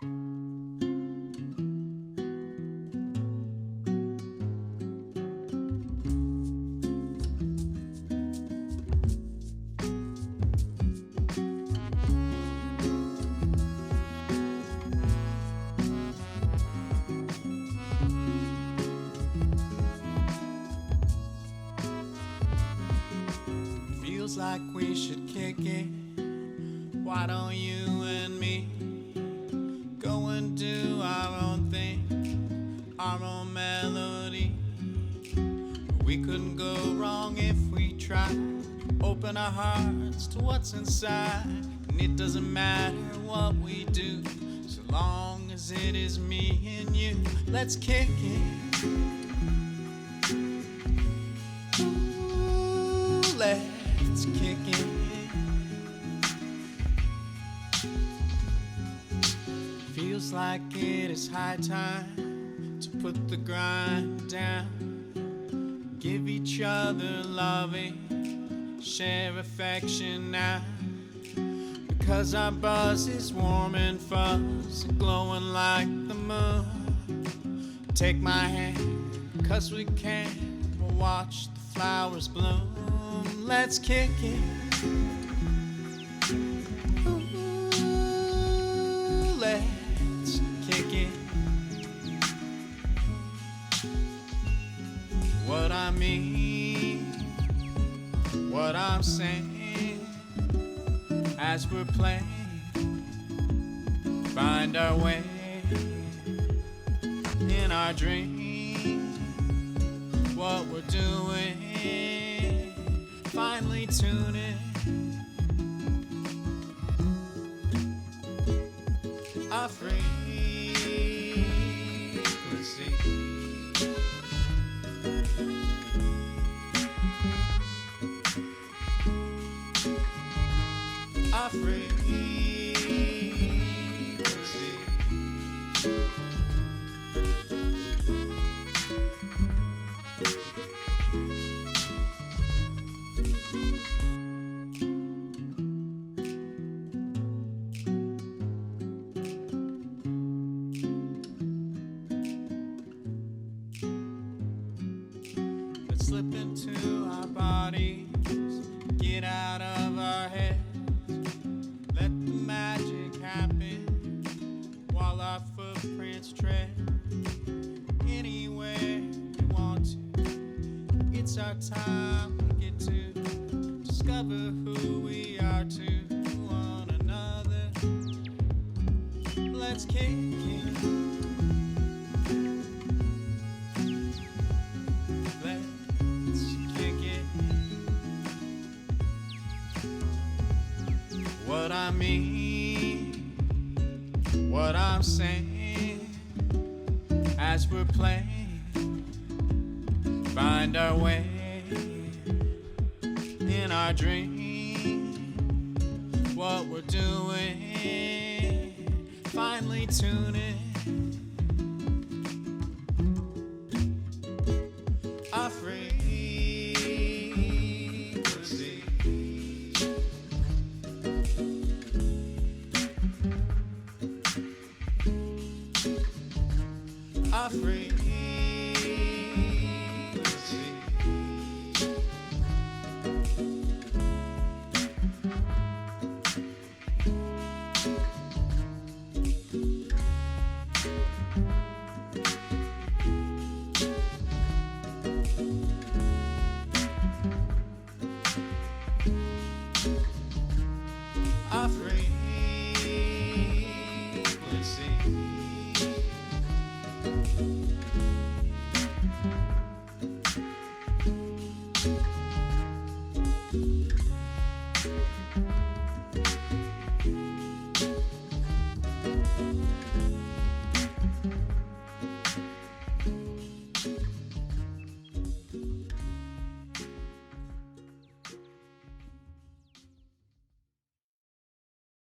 Feels like we should kick it. Why don't you and me go and do our own thing, our own melody? We couldn't go wrong if we tried. Open our hearts to what's inside, and it doesn't matter what we do, so long as it is me and you. Let's kick it. Ooh, let's kick it. Feels like it is high time to put the grind down. Give each other loving, share affection now. Because our buzz is warm and fuzz, glowing like the moon. Take my hand, 'cause we can. We'll watch the flowers bloom. Let's kick it. Ooh, let's kick it. What I mean, what I'm saying, as we're playing, find our way in our dream. What we're doing, finally tune in. Our frequency. Our frequency. Let's slip into our bodies, get out of our heads. Let the magic happen while our footprints tread anywhere we want to. It's our time we get to discover who we are to one another. Let's kick it. Let's kick it. What I mean, what I'm saying, as we're playing, find our way in our dream. What we're doing, finally tune in. Our frequency. Our frequency.